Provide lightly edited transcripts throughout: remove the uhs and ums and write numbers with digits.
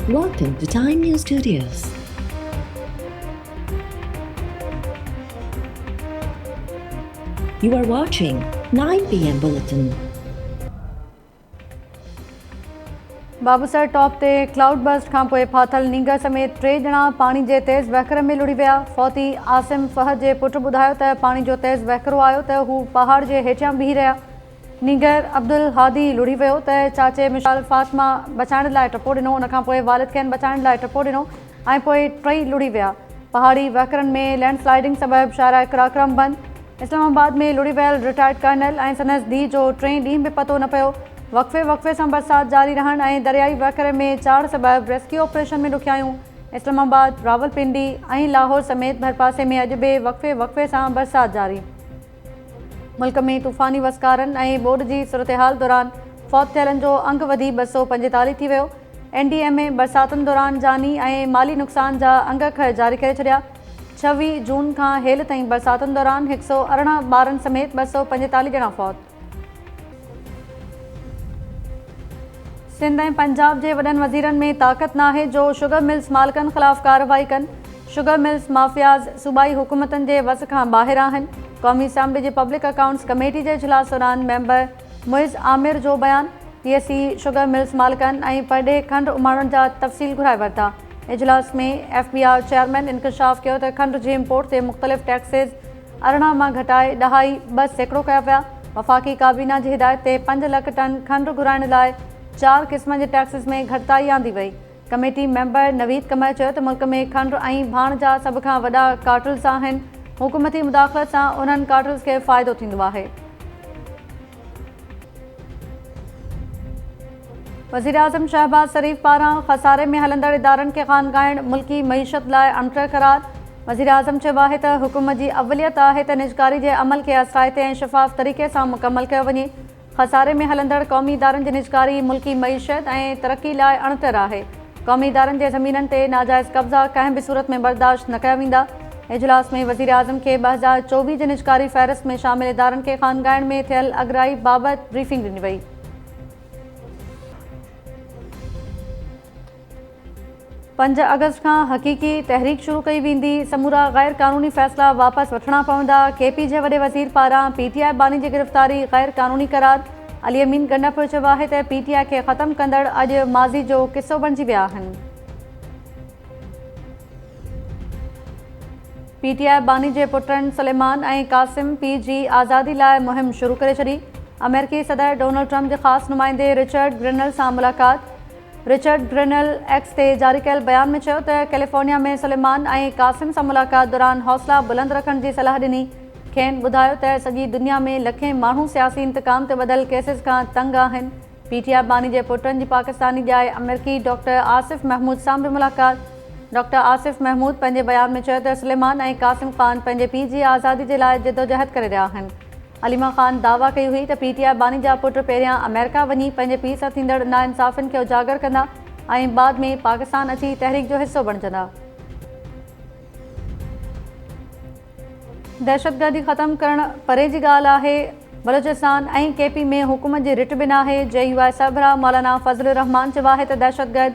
Welcome to Time News Studios. You are watching 9 p.m. Bulletin. Babusar top ते cloud burst खां पोइ फाथल नींगर समेत 3 ॼणा पाणी जे तेज़ वहकर में लुड़ी विया। फौती आसिम फहद जे पुटु ॿुधायो त पाणी जो तेज़ वहकरो आयो त हू पहाड़ जे हेठियां बीही रहिया। नींगर अब्दुल हादी लुड़ी वियो त चाचे मिशाल फातिमा बचाइण लाइ टपो ॾिनो, उनखां पोइ वालिद खेनि बचाइण लाइ टपो ॾिनो ऐं पोइ टई लुड़ी विया। पहाड़ी वहकरनि में लैंडस्लाइडिंग सबबि शाहराह कराक्रम बंदि। इस्लामाबाद में लुड़ी वियल रिटायर्ड कर्नल ऐं संदसि धीउ जो 3 ॾींहं बि पतो न पियो। वक़्फ़े सां बरसाति जारी रहण ऐं दरियाई वहकरे में चाढ़ सबबि रेस्क्यू ऑपरेशन में ॾुखियायूं। इस्लामाबाद, रावलपिंडी ऐं लाहौर समेत भरपासे में अॼु बि वक़्फ़े सां बरसाति जारी। मुल्क में तूफ़ानी वसकारनि ऐं ॿोॾि जी सूरतहाल दौरान फ़ौत थियलनि जो अंग वधी 245 थी वियो। NDMA बरसातुनि दौरान जानी ऐं माली नुक़सान जा अंगख जारी करे छॾिया। 26 जून खां हेल ताईं बरसातुनि दौरान 118 ॿारनि समेत 245 ॼणा फ़ौत। सिंध ऐं पंजाब जे वॾनि वज़ीरनि में ताक़त नाहे जो शुगर मिल्स मालिकनि ख़िलाफ़ कार्रवाई कनि। शुगर मिल्स माफ़ियाज़ सूबाई हुकूमतनि जे वस खां ॿाहिरि आहिनि। क़ौमी असम्बली जी पब्लिक अकाउंट्स कमेटी जे इजलास दौरान मेंबर मुइज़ आमिर जो बयान। PSE शुगर मिल्स मालिकनि ऐं परॾे खंडु उमाणनि जा तफ़सील घुराए वरिता। इजलास में FBR चेयरमैन इंकशाफ़ कयो त खंड जी इम्पोर्ट ते मुख़्तलिफ़ टैक्सेस 18 मां घटाए 2.2% कया विया। वफ़ाक़ी काबीना जी हिदायत ते 5 लख टन खंडु घुराइण लाइ 4 क़िस्म जे टैक्सेस में घटिताई आंदी वई। कमेटी मेंबर नवीद कमर चयो त मुल्क में खंडु ऐं भाण जा सभ खां वॾा कार्टल्स आहिनि। हुकूमती मुदाख़लत सां उन्हनि कार्टल्स खे फ़ाइदो थींदो आहे। वज़ीर आज़म शहबाज शरीफ़ पारां ख़सारे में हलंदड़ इदारनि खे ख़ानगाइण मुल्की मईशत लाइ अणकर क़रार। वज़ीर आज़म चयो आहे त हुकूमत जी अवलियत आहे त निजकारी जे अमल खे असराइते ऐं शफ़ाफ़ तरीक़े सां मुकमल कयो वञे। ख़सारे में हलंदड़ क़ौमी इदारनि जी निजकारी मुल्की मईशत ऐं तरक़ी लाइ अणतर आहे। क़ौमी इदारनि जे ज़मीननि ते नाजाइज़ कब्ज़ा कंहिं बि सूरत में बर्दाश्त न कया वेंदा। इजलास में वज़ीर आज़म खे 2024 जे निजकारी फ़हरिस्त में शामिल इदारनि खे ख़ानगाइण में थियल अगराई बाबति ब्रीफिंग ॾिनी वई। 5 अगस्त खां हक़ीक़ी तहरीक शुरू कई वेंदी। समूरा गैर क़ानूनी फ़ैसिला वापसि वठणा पवंदा। KP जे वॾे वज़ीर पारां PTI बानी जी गिरफ़्तारी गैर क़ानूनी करार। अली अमीन गंडापुर चयो आहे त PTI खे ख़तमु कंदड़ अॼु माज़ी जो किसो बणिजी विया आहिनि। PTI बानी जे पुटनि सुलेमान ऐं कासिम पी जी आज़ादी लाइ मुहिम शुरू करे छॾी। अमेरिकी सदर डोनाल्ड ट्रंप जे ख़ासि नुमाइंदे रिचर्ड ग्रिनल सां मुलाक़ात। रिचर्ड ग्रिनल X ते जारी कयल बयान में चयो त कैलिफोर्निया में सुलेमान ऐं कासिम सां मुलाक़ात दौरान हौसला बुलंद रखण जी सलाह ॾिनी। खेनि ॿुधायो त सॼी दुनिया में लखें माण्हू सियासी इंतकाम ते ॿधल केसिस खां तंग आहिनि। PTI बानी जे पुटनि जी पाकिस्तानी ॼाए अमेरिकी डॉक्टर आसिफ़ महमूद सां बि मुलाक़ात। डॉक्टर आसिफ़ महमूद पंहिंजे बयान में चयो त सुलेमान ऐं कासिम ख़ान पंहिंजे पीउ जी आज़ादी जे लाइ जिदोजहद करे रहिया आहिनि। अलीमा ख़ान दावा कई हुई त PTI बानी जा पुट पहिरियां अमेरिका वञी पंहिंजे पीउ सां थींदड़ नाइंसाफ़ियुनि खे उजागर कंदा ऐं बाद में पाकिस्तान अची तहरीक जो हिसो बणिजंदा। दहशतगर्दी ख़तमु करणु परे जी ॻाल्हि आहे। बलोचिस्तान ऐं KP में हुकूमत जी रिट बि नाहे। JUI सरबराह मौलाना फज़लुर रहमान चयो आहे त दहशतगर्द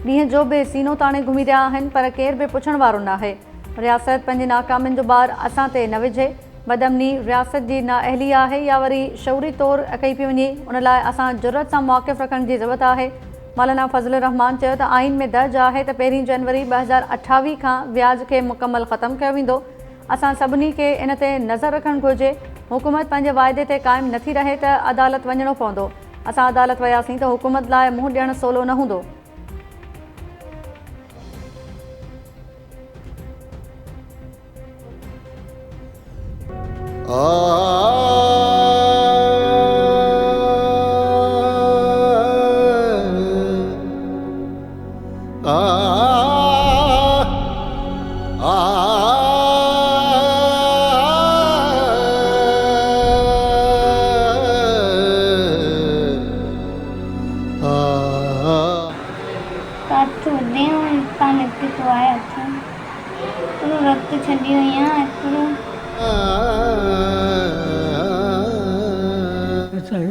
ॾींहं जो बि सीनो ताणे घुमी रहिया आहिनि पर केर बि पुछण वारो नाहे। रियासत पंहिंजी नाकामियुनि जो ॿार असां ते न विझे। बदअमनी रियासत जी नाअहली आहे या वरी शऊरी तौरु कई पई वञे, उन लाइ असां जुरत सां मौक़िफ़ रखण जी ज़रूरत आहे। मौलाना फज़लुर रहमान चयो त आइन में दर्ज आहे त 1 जनवरी 2028 खां व्याज खे मुकमल ख़तमु कयो वेंदो। असां सभिनी खे इन ते नज़र रखणु घुरिजे। हुकूमत पंहिंजे वाइदे ते क़ाइमु नथी रहे त अदालत वञणो पवंदो। असां अदालत वियासीं त हुकूमत लाइ मुंहुं ॾियणु सवलो न हूंदो।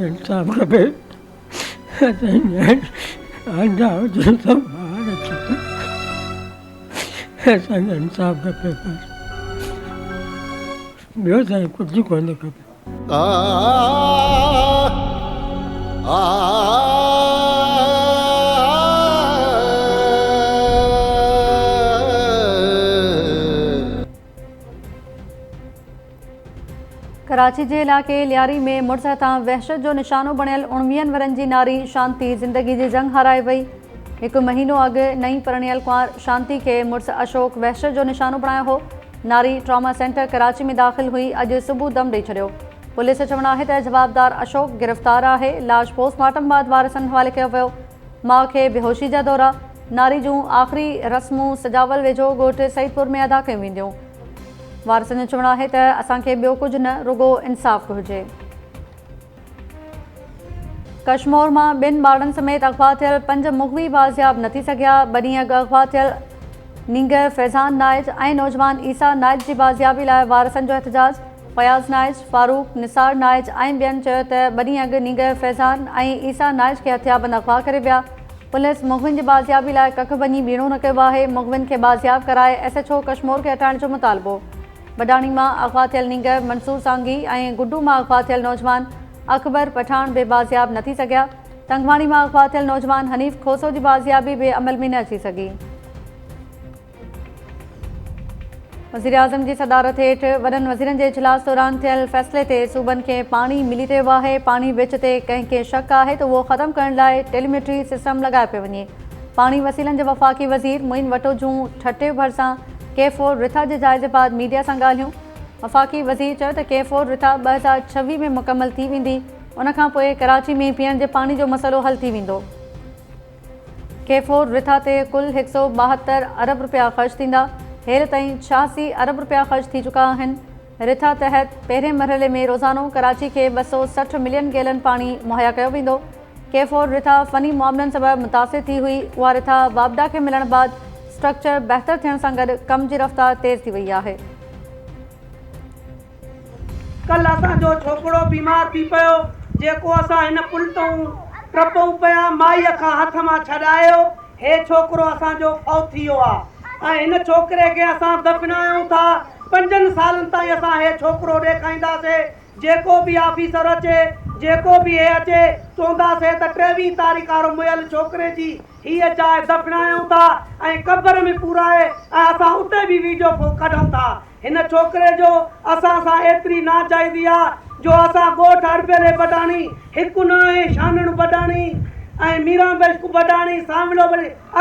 इंसाफ खपे। असांखे इंसाफ़ खपे बसि, ॿियो साईं कुझु कोन खपे। कराची जे इलाइक़े लियारी में मुड़ुस हथां वहशत जो निशानो बणियल 19 वरनि जी नारी शांति ज़िंदगी जी जंग हाराए वई। हिकु महीनो अॻु नई परिणियल कुंवार शांति खे मुड़ुस अशोक वहशत जो निशानो बणायो हो। नारी ट्रॉमा सेंटर कराची में दाख़िल हुई, अॼु सुबुह दम ॾेई छॾियो। पुलिस जो चवणु आहे त जवाबदार अशोक गिरफ़्तार आहे। लाश पोस्टमार्टम बाद वारसनि हवाले कयो वियो। माउ खे बेहोशी जा दौरा, नारी जूं आख़िरी रस्मूं सजावल वेझो ॻोठु सईदपुर में अदा कयूं वेंदियूं। वारसनि जो चवणु आहे त असांखे ॿियो कुझु न, रुॻो इंसाफ़ हुजे। कश्मोर मां 2 ॿारनि समेत अगवा थियल 5 मुग़वी बाज़ियाब न थी सघिया। 2 ॾींहं अॻु अगवा थियल नींगर फैज़ान नाइज ऐं नौजवान ईसा नाइज जी बाज़ियाबी लाइ वारसनि जो एहतजाज। फयाज़ नाइज, फारूक, निसार नाइज ऐं ॿियनि चयो त 2 ॾींहं अॻु नींगर फैज़ान ऐं ईसा नाइज खे हथियाबंद अगवा करे विया। पुलिस मुग़विन जी बाज़ियाबी लाइ कख वञी बीणो न कयो आहे। मुग़विन खे बाज़ियाब कराए SHO कश्मोर खे हटाइण जो मुतालबो। बडाणी मां अगवा थियल नींगर मंसूर सांगी ऐं गुड्डू मां अगवा थियल नौजवान अकबर पठान बि बाज़ियाब न थी सघिया। तंगवाणी मां अगवा थियल नौजवान हनीफ़ खोसो जी बाज़ियाबी बि अमल में न अची सघी। वज़ीर आज़म जी सदारत हेठि वॾनि वज़ीरनि जे इजलास दौरान थियल फ़ैसिले ते सूबनि खे पाणी मिली रहियो आहे। पाणी विच ते कंहिंखे शक आहे त उहो ख़तमु करण लाइ टेलीमेट्री सिस्टम लॻाए पियो वञे। पाणी वसीलनि जे वफ़ाक़ी वज़ीर मुइन वटो जूं ठटे भरिसां K4 रिथा जे जाइज़े बाद मीडिया सां ॻाल्हियूं। वफ़ाक़ी वज़ीर चयो त K4 रिथा 2026 में मुकमल थी वेंदी। उनखां पोइ कराची में पीअण जे पाणी जो मसइलो हल थी वेंदो। K4 रिथा ते कुल 172 अरब रुपया ख़र्च थींदा। हेर ताईं 86 अरब रुपया ख़र्च थी चुका आहिनि। रिथा तहत पहिरें मरहले में रोज़ानो कराची खे 260 मिलियन गैलन पाणी मुहैया कयो वेंदो। K4 रिथा फ़नी मामलनि सबबि मुतासिर थी हुई। उहा रिथा वापडा खे मिलण बाद स्ट्रक्चर बहितर थियण सां गॾु कम जी रफ़्तार तेज़ थी वई आहे। कल असांजो छोकिरो बीमार थी पियो, जेको असां हिन पुल तां टपऊं पिया, माईअ खां हथ मां छॾायो। हे छोकिरो असांजो फौत थी वियो आहे ऐं हिन छोकिरे खे असां दफ़नायूं था। 5 सालनि ताईं असां हे छोकिरो ॾेखारींदासीं। जेको बि ऑफिसर अचे, जेको बि हे अचे, चवंदासीं त 23 तारीख़ वारो मुयल छोकिरे जी हीअ जाइ दफ़नायूं था ऐं क़बर में पूराए ऐं असां उते बि वीडियो कढूं था। हिन छोकिरे जो असां सां एतिरी नाजाइज़ी आहे जो असां ॻोठ अरबेले बडाणी, हिकु न आहे शानण बडाणी ऐं मीराबेश बडाणी, सामलो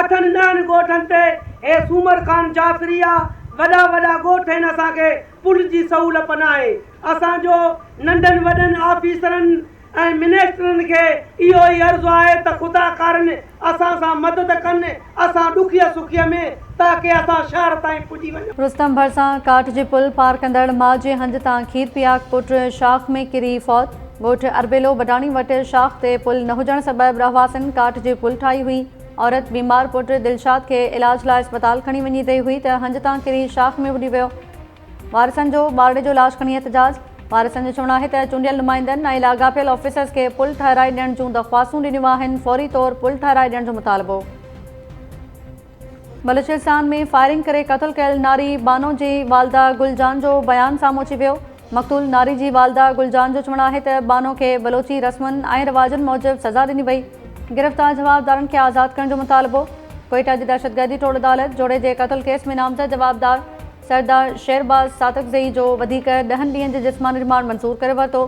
8-9 ॻोठनि ते हे सूमर ख़ान जाफ़री आहे। वॾा वॾा ॻोठ आहिनि। असांखे पुल जी सहूलियत न आहे। असांजो नंढनि वॾनि ऑफिसरनि ऐं मिनिस्टरनि खे इहो ई अर्ज़ु आहे त ख़ुदा कारनि असां सां मदद कनि, असां ॾुखिया सुखीअ में, ताकी असां शहर ताईं पुॼी वञूं। रुस्तम भरिसां काठ जे पुल पार कंदड़ माउ जे हंज तां खीर पियाक पुटु शाख में किरी फौत। ॻोठ अरबेलो बडाणी वटि शाख ते पुल न हुजण सबबि रहवासिन काठ जी पुल ठाही हुई। औरत बीमार पुटु दिलशाद खे इलाज लाइ अस्पताल खणी वञी रही हुई त हंज तां किरी शाख में बुॾी वियो। वारसनि जो ॿारड़े जो लाश खणी एहतजाज। वारसनि जो चवणु आहे त चूंडियल नुमाइंदनि ऐं लाॻापियल ऑफिसर्स खे पुल ठाहिराए ॾियण जूं दरख़्वास्तूं ॾिनियूं आहिनि। फौरी तौर पुल ठाहिराए ॾियण जो मुतालबो। बलूचिस्तान में फायरिंग करे क़त्ल कयल नारी बानो जी वालदा गुलजान जो बयान साम्हूं अची वियो। मक़तूल नारी जी वालदा गुलजान जो चवणु आहे त बानो खे बलोची रस्मनि ऐं रिवाजनि मूजिबि सज़ा ॾिनी वई। गिरफ़्तार जवाबदारनि खे आज़ादु करण जो मुतालबो। कोयटा जी दहशतगर्दी टोड़ अदालत जोड़े जे क़त्ल केस में नामज़द जवाबदार सरदार शेरबाज़ सातकज़ई जो वधीक 10 ॾींहंनि जो जिस्मानी रिमांड मंज़ूर करे वरितो।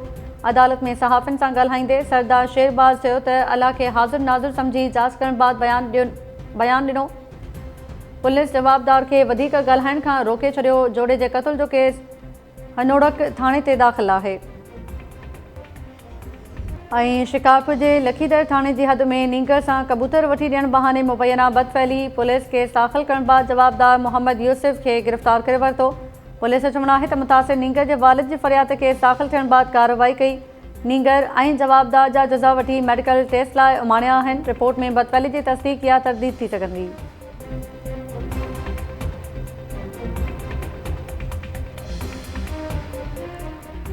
अदालत में सहाफ़ियुनि सां ॻाल्हाईंदे सरदार शेरबाज़ चयो त अल्लाह खे हाज़िर नाज़िर सम्झी जांच करण बाद बयान ॾिनो। पुलिस जवाबदार खे वधीक ॻाल्हाइण खां रोके छॾियो। जोड़े जे क़त्ल जो केस हनोड़क थाणे ते दाख़िल आहे। ऐं शिकारपुर जे लखीदर थाणे जी हद में नींगर सां कबूतर वठी ॾियण बहाने मुबैना बदफ़ैली। पुलिस केस दाख़िल करण बाद जवाबदार मोहम्मद यूसुफ खे गिरफ़्तार करे वरितो। पुलिस जो चवणु आहे त मुतासिर नींगर जे वालिद जी फ़रियाद ते केस दाख़िल थियण बाद कार्रवाई कई। नींगर ऐं जवाबदार जा जज़ा वठी मेडिकल टेस्ट लाइ उमाणिया आहिनि। रिपोर्ट में बदफ़ैली जी तस्दीक़ या तरदीद थी सघंदी।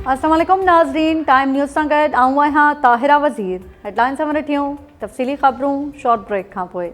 अस्सलाम वालेकुम नाज़रीन, टाइम न्यूज़ सां गॾु आऊं आहियां ताहिरा वज़ीर। हेडलाइन्स सां वठियूं तफ़सीली ख़बरूं शॉर्ट ब्रेक खां पोइ।